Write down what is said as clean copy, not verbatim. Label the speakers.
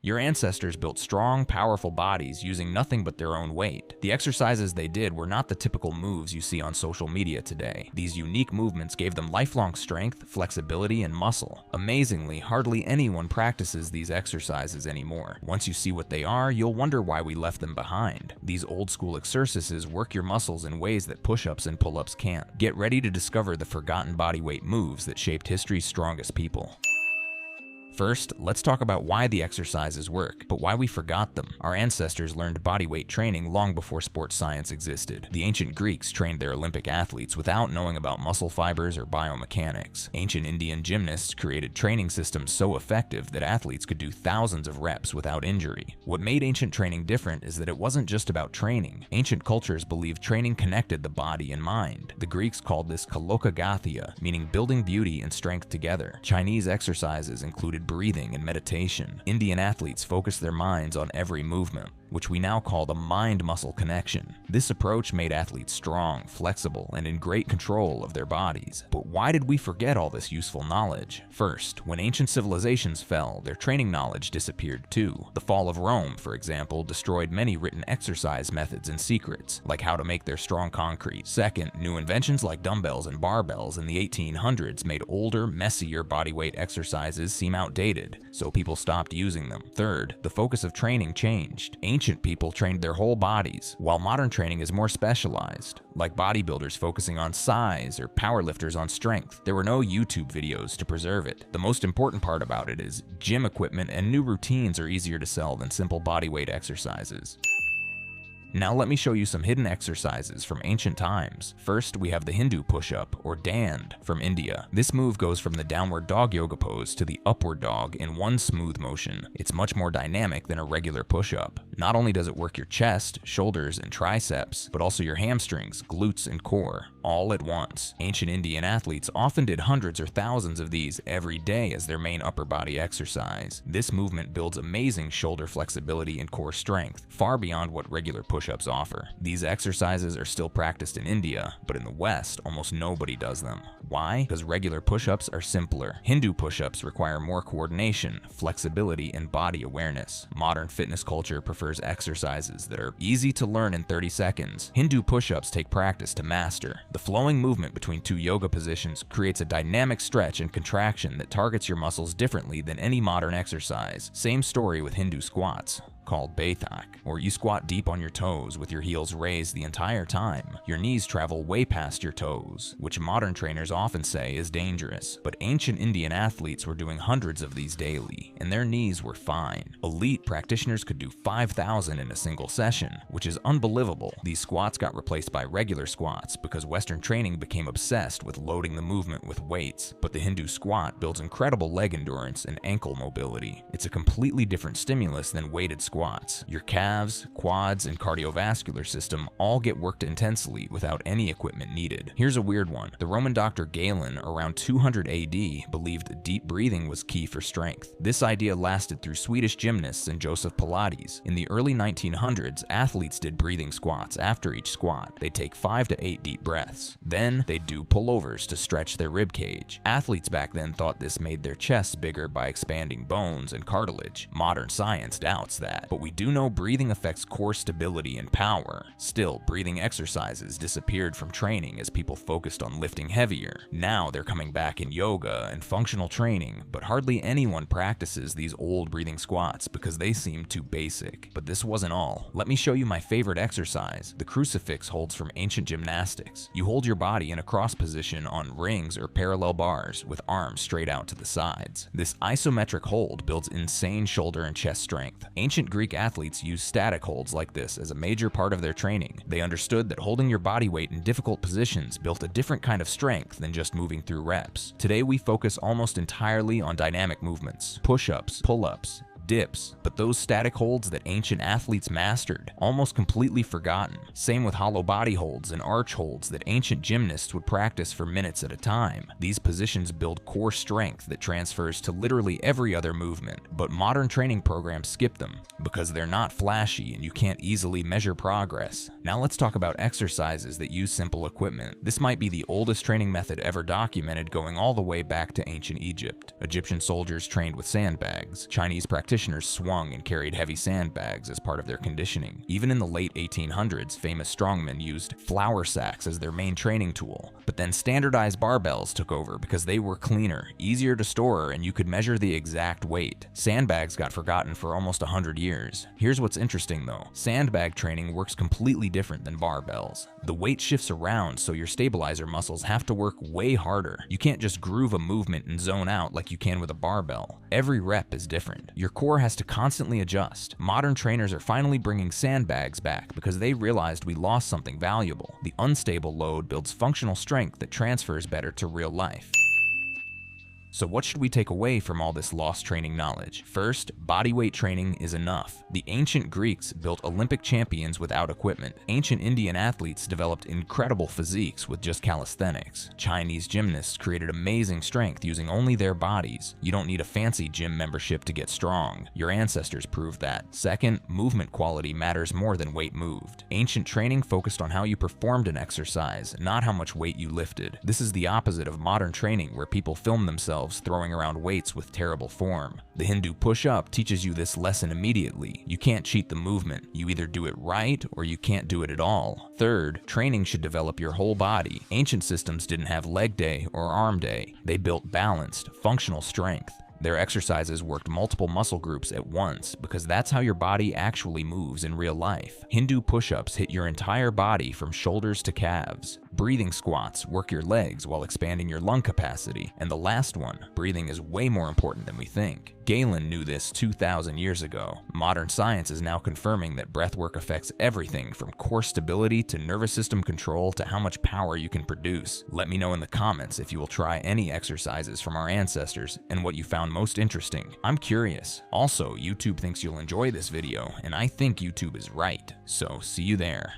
Speaker 1: Your ancestors built strong, powerful bodies using nothing but their own weight. The exercises they did were not the typical moves you see on social media today. These unique movements gave them lifelong strength, flexibility, and muscle. Amazingly, hardly anyone practices these exercises anymore. Once you see what they are, you'll wonder why we left them behind. These old-school exercises work your muscles in ways that push-ups and pull-ups can't. Get ready to discover the forgotten bodyweight moves that shaped history's strongest people. First, let's talk about why the exercises work, but why we forgot them. Our ancestors learned bodyweight training long before sports science existed. The ancient Greeks trained their Olympic athletes without knowing about muscle fibers or biomechanics. Ancient Indian gymnasts created training systems so effective that athletes could do thousands of reps without injury. What made ancient training different is that it wasn't just about training. Ancient cultures believed training connected the body and mind. The Greeks called this kalokagathia, meaning building beauty and strength together. Chinese exercises included breathing and meditation. Indian athletes focused their minds on every movement, which we now call the mind-muscle connection. This approach made athletes strong, flexible, and in great control of their bodies. But why did we forget all this useful knowledge? First, when ancient civilizations fell, their training knowledge disappeared too. The fall of Rome, for example, destroyed many written exercise methods and secrets, like how to make their strong concrete. Second, new inventions like dumbbells and barbells in the 1800s made older, messier bodyweight exercises seem outdated, so people stopped using them. Third, the focus of training changed. Ancient people trained their whole bodies, while modern training is more specialized, like bodybuilders focusing on size or powerlifters on strength. There were no YouTube videos to preserve it. The most important part about it is gym equipment and new routines are easier to sell than simple bodyweight exercises. Now let me show you some hidden exercises from ancient times. First, we have the Hindu push-up, or dand, from India. This move goes from the downward dog yoga pose to the upward dog in one smooth motion. It's much more dynamic than a regular push-up. Not only does it work your chest, shoulders, and triceps, but also your hamstrings, glutes, and core, all at once. Ancient Indian athletes often did hundreds or thousands of these every day as their main upper body exercise. This movement builds amazing shoulder flexibility and core strength, far beyond what regular push-ups offer. These exercises are still practiced in India, but in the West, almost nobody does them. Why? Because regular push-ups are simpler. Hindu push-ups require more coordination, flexibility, and body awareness. Modern fitness culture prefers exercises that are easy to learn in 30 seconds. Hindu push-ups take practice to master. The flowing movement between two yoga positions creates a dynamic stretch and contraction that targets your muscles differently than any modern exercise. Same story with Hindu squats, called Baithak, or you squat deep on your toes with your heels raised the entire time. Your knees travel way past your toes, which modern trainers often say is dangerous. But ancient Indian athletes were doing hundreds of these daily, and their knees were fine. Elite practitioners could do 5,000 in a single session, which is unbelievable. These squats got replaced by regular squats because Western training became obsessed with loading the movement with weights. But the Hindu squat builds incredible leg endurance and ankle mobility. It's a completely different stimulus than weighted squats. Your calves, quads, and cardiovascular system all get worked intensely without any equipment needed. Here's a weird one. The Roman doctor Galen, around 200 AD, believed deep breathing was key for strength. This idea lasted through Swedish gymnasts and Joseph Pilates. In the early 1900s, athletes did breathing squats after each squat. They'd take 5 to 8 deep breaths. Then they'd do pullovers to stretch their rib cage. Athletes back then thought this made their chests bigger by expanding bones and cartilage. Modern science doubts that. But we do know breathing affects core stability and power. Still, breathing exercises disappeared from training as people focused on lifting heavier. Now they're coming back in yoga and functional training, but hardly anyone practices these old breathing squats because they seem too basic. But this wasn't all. Let me show you my favorite exercise. The crucifix holds from ancient gymnastics. You hold your body in a cross position on rings or parallel bars with arms straight out to the sides. This isometric hold builds insane shoulder and chest strength. Ancient Greek athletes used static holds like this as a major part of their training. They understood that holding your body weight in difficult positions built a different kind of strength than just moving through reps. Today we focus almost entirely on dynamic movements, push-ups, pull-ups, dips, but those static holds that ancient athletes mastered, almost completely forgotten. Same with hollow body holds and arch holds that ancient gymnasts would practice for minutes at a time. These positions build core strength that transfers to literally every other movement, but modern training programs skip them because they're not flashy and you can't easily measure progress. Now let's talk about exercises that use simple equipment. This might be the oldest training method ever documented, going all the way back to ancient Egypt. Egyptian soldiers trained with sandbags. Chinese practitioners practitioners swung and carried heavy sandbags as part of their conditioning. Even in the late 1800s, famous strongmen used flour sacks as their main training tool. But then standardized barbells took over because they were cleaner, easier to store, and you could measure the exact weight. Sandbags got forgotten for almost 100 years. Here's what's interesting though. Sandbag training works completely different than barbells. The weight shifts around, so your stabilizer muscles have to work way harder. You can't just groove a movement and zone out like you can with a barbell. Every rep is different. Your core has to constantly adjust. Modern trainers are finally bringing sandbags back because they realized we lost something valuable. The unstable load builds functional strength that transfers better to real life. So what should we take away from all this lost training knowledge? First, bodyweight training is enough. The ancient Greeks built Olympic champions without equipment. Ancient Indian athletes developed incredible physiques with just calisthenics. Chinese gymnasts created amazing strength using only their bodies. You don't need a fancy gym membership to get strong. Your ancestors proved that. Second, movement quality matters more than weight moved. Ancient training focused on how you performed an exercise, not how much weight you lifted. This is the opposite of modern training where people film themselves throwing around weights with terrible form. The Hindu push-up teaches you this lesson immediately. You can't cheat the movement. You either do it right or you can't do it at all. Third, training should develop your whole body. Ancient systems didn't have leg day or arm day. They built balanced, functional strength. Their exercises worked multiple muscle groups at once because that's how your body actually moves in real life. Hindu push-ups hit your entire body from shoulders to calves. Breathing squats work your legs while expanding your lung capacity. And the last one, breathing is way more important than we think. Galen knew this 2,000 years ago. Modern science is now confirming that breathwork affects everything from core stability to nervous system control to how much power you can produce. Let me know in the comments if you will try any exercises from our ancestors and what you found most interesting. I'm curious. Also, YouTube thinks you'll enjoy this video, and I think YouTube is right. So see you there.